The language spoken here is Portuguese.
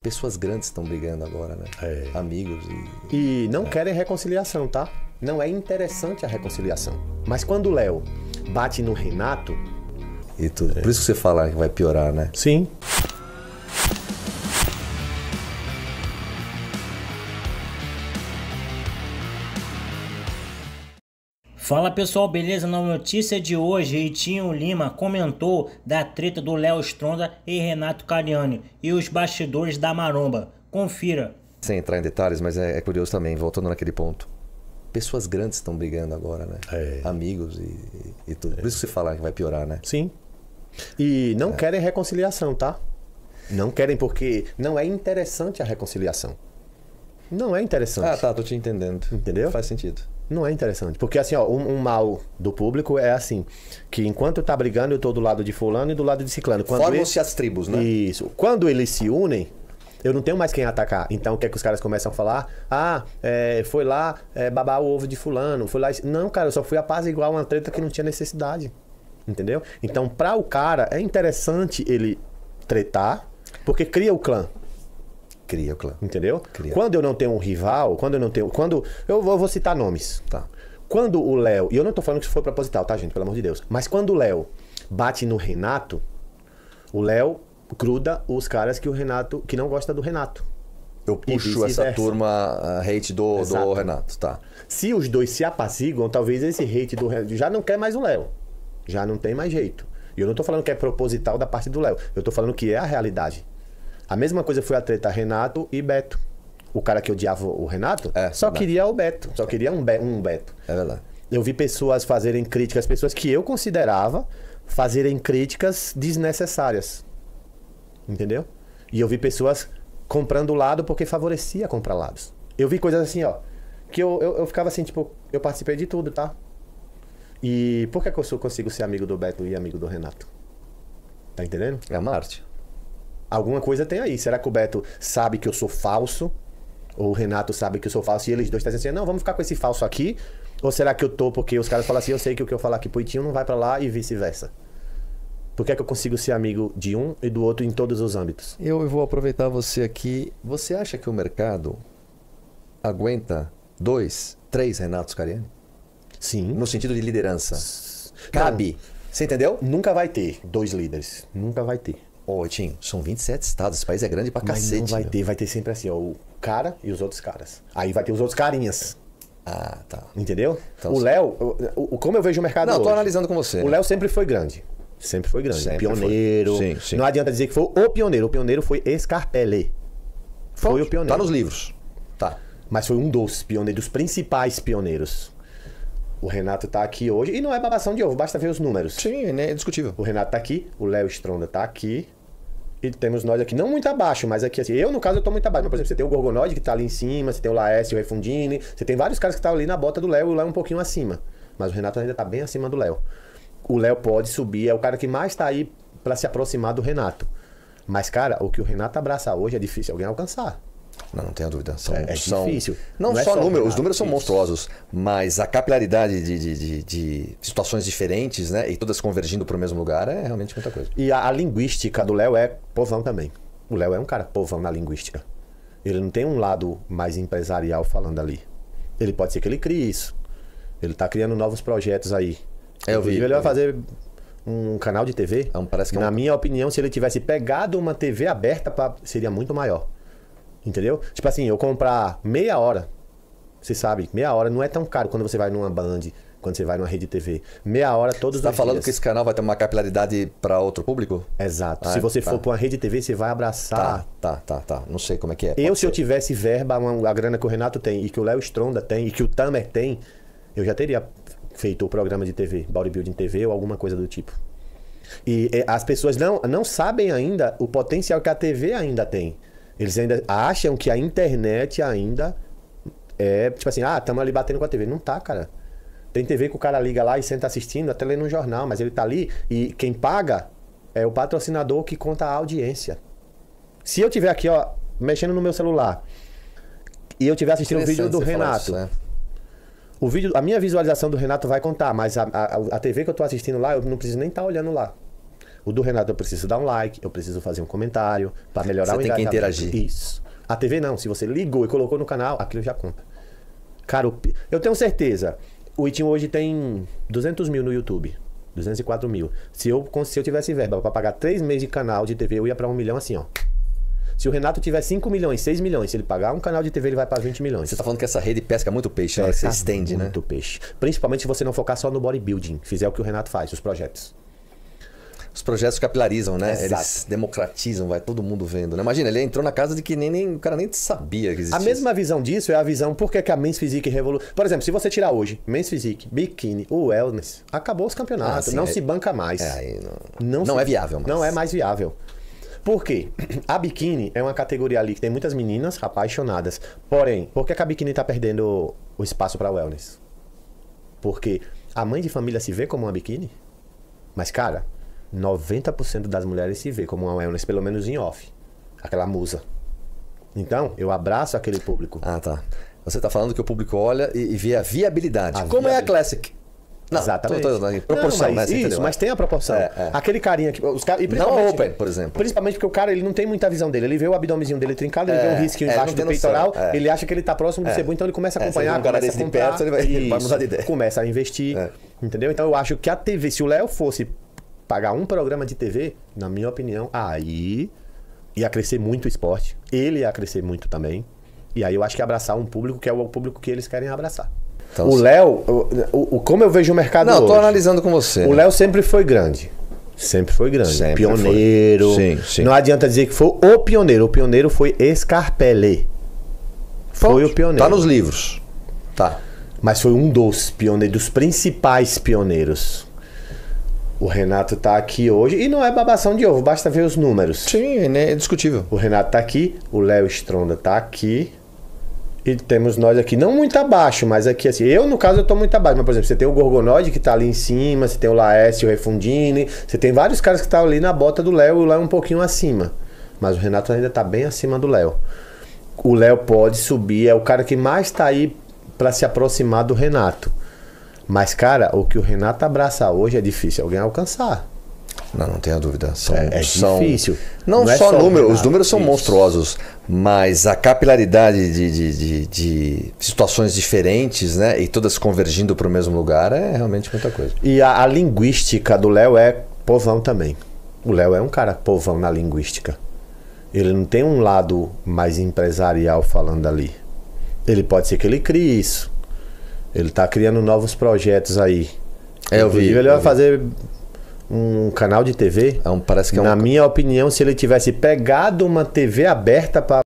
Pessoas grandes estão brigando agora, né? Amigos E não querem reconciliação, tá? Não é interessante a reconciliação. Mas quando o Léo bate no Renato... e tudo. Por isso que você fala que vai piorar, né? Sim. Fala pessoal, beleza? Na notícia de hoje, Heitinho Lima comentou da treta do Léo Stronda e Renato Cariani e os bastidores da maromba. Confira. Sem entrar em detalhes, mas é curioso também, voltando naquele ponto. Pessoas grandes estão brigando agora, né? Amigos e tudo. Por isso que você fala que vai piorar, né? Sim. E não querem reconciliação, tá? Não querem porque não é interessante a reconciliação. Não é interessante. Ah, tá, tô te entendendo. Entendeu? Faz sentido. Não é interessante. Porque assim, ó, um mal do público é assim, que enquanto tá brigando, eu tô do lado de fulano e do lado de ciclano. Formam-se as tribos, né? Isso. Quando eles se unem, eu não tenho mais quem atacar. Então o que é que os caras começam a falar? Foi lá babar o ovo de fulano, foi lá... Não, cara, eu só fui apaziguar uma treta que não tinha necessidade. Entendeu? Então, para o cara, é interessante ele tretar, porque cria o clã. Cria o clã. Entendeu? Cria. Quando eu não tenho um rival, eu vou citar nomes, tá? Quando o Léo, e eu não tô falando que isso foi proposital, tá, gente? Pelo amor de Deus. Mas quando o Léo bate no Renato, o Léo gruda os caras que não gosta do Renato. Eu puxo essa turma hate do Renato, tá? Se os dois se apaziguam, talvez esse hate do Renato já não quer mais o Léo. Já não tem mais jeito. E eu não tô falando que é proposital da parte do Léo. Eu tô falando que é a realidade. A mesma coisa foi a treta Renato e Beto. O cara que odiava o Renato só queria o Beto. Só queria um Beto. É verdade. Eu vi pessoas fazerem críticas, pessoas que eu considerava fazerem críticas desnecessárias. Entendeu? E eu vi pessoas comprando lado porque favorecia comprar lados. Eu vi coisas assim, ó, que eu ficava assim, tipo, eu participei de tudo, tá? E por que eu consigo ser amigo do Beto e amigo do Renato? Tá entendendo? É uma arte. Alguma coisa tem aí. Será que o Beto sabe que eu sou falso? Ou o Renato sabe que eu sou falso e eles dois estão dizendo assim, não, vamos ficar com esse falso aqui? Ou será que eu tô porque os caras falam assim, eu sei que o que eu falar aqui pro Heitinho não vai pra lá e vice-versa? Por que eu consigo ser amigo de um e do outro em todos os âmbitos? Eu vou aproveitar você aqui. Você acha que o mercado aguenta 2, 3 Renatos Cariani? Sim. No sentido de liderança. Cabe. Você entendeu? Nunca vai ter 2 líderes. Nunca vai ter. Ô, Tim, são 27 estados. Esse país é grande pra cacete. Mas não vai ter sempre assim, ó, o cara e os outros caras. Aí vai ter os outros carinhas. Ah, tá. Entendeu? Então, o Léo, como eu vejo o mercado hoje... Não, tô analisando com você. O Léo sempre foi grande. Sempre foi grande. Sempre pioneiro. Foi. Sim. Não adianta dizer que foi o pioneiro. O pioneiro foi Scarpelli. Foi o pioneiro. Tá nos livros. Tá. Mas foi um dos pioneiros, dos principais pioneiros. O Renato tá aqui hoje. E não é babação de ovo, basta ver os números. Sim, é discutível. O Renato tá aqui, o Léo Stronda tá aqui. E temos nós aqui, não muito abaixo, mas aqui assim. Eu, no caso, eu tô muito abaixo. Mas, por exemplo, você tem o Gorgonoide que tá ali em cima, você tem o Laércio, o Refundini. Você tem vários caras que estão ali na bota do Léo e o Léo um pouquinho acima. Mas o Renato ainda tá bem acima do Léo. O Léo pode subir, é o cara que mais tá aí pra se aproximar do Renato. Mas, cara, o que o Renato abraça hoje é difícil alguém alcançar. Não tenho dúvida. É difícil. Não só números, os números são monstruosos, mas a capilaridade de situações diferentes, né? E todas convergindo para o mesmo lugar é realmente muita coisa. E a linguística do Léo é povão também. O Léo é um cara povão na linguística. Ele não tem um lado mais empresarial falando ali. Ele pode ser que ele crie isso. Ele tá criando novos projetos aí. Eu vi. Ele vai fazer um canal de TV. Parece que na minha opinião, se ele tivesse pegado uma TV aberta, seria muito maior. Entendeu? Tipo assim, eu comprar meia hora, você sabe, meia hora não é tão caro quando você vai numa Band, quando você vai numa rede de TV. Meia hora todos os dias. Você tá falando que esse canal vai ter uma capilaridade para outro público? Exato. Se você for para uma rede de TV, você vai abraçar. Tá. Não sei como é que é. Se eu tivesse verba, a grana que o Renato tem, e que o Léo Stronda tem, e que o Tamer tem, eu já teria feito o programa de TV, Bodybuilding TV ou alguma coisa do tipo. E as pessoas não sabem ainda o potencial que a TV ainda tem. Eles ainda acham que a internet ainda é tipo assim, estamos ali batendo com a TV. Não tá, cara. Tem TV que o cara liga lá e senta assistindo, até lendo um jornal, mas ele tá ali e quem paga é o patrocinador que conta a audiência. Se eu tiver aqui, ó, mexendo no meu celular e eu tiver assistindo o vídeo do Renato, isso, né? a minha visualização do Renato vai contar, mas a TV que eu tô assistindo lá, eu não preciso nem estar olhando lá. O do Renato eu preciso dar um like, eu preciso fazer um comentário para melhorar o engajamento. Você tem que interagir. Isso. A TV não, se você ligou e colocou no canal, aquilo já conta. Cara, eu tenho certeza, o Itinho hoje tem 200 mil no YouTube, 204 mil. Se eu tivesse verba para pagar 3 meses de canal de TV, eu ia para 1 milhão assim, ó. Se o Renato tiver 5 milhões, 6 milhões, se ele pagar um canal de TV, ele vai para 20 milhões. Você tá falando que essa rede pesca muito peixe, né? Você estende, né? Muito peixe. Principalmente se você não focar só no bodybuilding, fizer o que o Renato faz, os projetos. Os projetos capilarizam, né? Exato. Eles democratizam, vai todo mundo vendo, né? Imagina, ele entrou na casa de que o cara nem sabia que existia. A mesma visão disso é a visão por que a Men's Physique revoluciona. Por exemplo, se você tirar hoje Men's Physique, Bikini, o Wellness, acabou os campeonatos, sim, não se banca mais. Aí não é viável mais. Não é mais viável. Por quê? A Bikini é uma categoria ali que tem muitas meninas apaixonadas. Porém, por que a Bikini tá perdendo o espaço para Wellness? Porque a mãe de família se vê como uma Bikini, mas, cara, 90% das mulheres se vê como uma Wellness, pelo menos em off. Aquela musa. Então, eu abraço aquele público. Ah, tá. Você tá falando que o público olha e vê a viabilidade. Como é a Classic? Não, exatamente. Proporção, não, mas né? Isso, mas tem a proporção. Aquele carinha que... Não a Open, por exemplo. Principalmente porque o cara, ele não tem muita visão dele. Ele vê o abdômenzinho dele trincado, ele vê um risquinho embaixo do peitoral, ele acha que ele tá próximo do cebu, então ele começa a acompanhar, começa a comprar, de perto, ele vai mudar de ideia. Começa a investir, entendeu? Então eu acho que a TV, se o Léo fosse pagar um programa de TV, na minha opinião, aí ia crescer muito o esporte. Ele ia crescer muito também. E aí eu acho que abraçar um público que é o público que eles querem abraçar. Então, o Léo, como eu vejo o mercado hoje... Não, tô analisando com você. O Léo sempre foi grande. Sempre foi grande. Sempre pioneiro. Foi. Sim. Não adianta dizer que foi o pioneiro. O pioneiro foi Scarpelli. Foi o pioneiro. Tá nos livros. Tá. Mas foi um dos pioneiros, dos principais pioneiros. O Renato tá aqui hoje. E não é babação de ovo, basta ver os números. Sim, é indiscutível. O Renato tá aqui, o Léo Stronda tá aqui. E temos nós aqui, não muito abaixo, mas aqui assim, eu no caso eu tô muito abaixo, mas por exemplo, você tem o Gorgonoide que tá ali em cima, você tem o Laércio, o Refundini, você tem vários caras que estão ali na bota do Léo e o Léo um pouquinho acima, mas o Renato ainda tá bem acima do Léo. O Léo pode subir, é o cara que mais tá aí pra se aproximar do Renato, mas cara, o que o Renato abraça hoje é difícil alguém alcançar. Não tenha dúvida. É difícil. Não só números, os números são monstruosos, mas a capilaridade de situações diferentes, né? E todas convergindo para o mesmo lugar é realmente muita coisa. E a linguística do Léo é povão também. O Léo é um cara povão na linguística. Ele não tem um lado mais empresarial falando ali. Ele pode ser que ele crie isso. Ele está criando novos projetos aí. Eu vi. Ele vai fazer um canal de TV. Parece que Na minha opinião, se ele tivesse pegado uma TV aberta para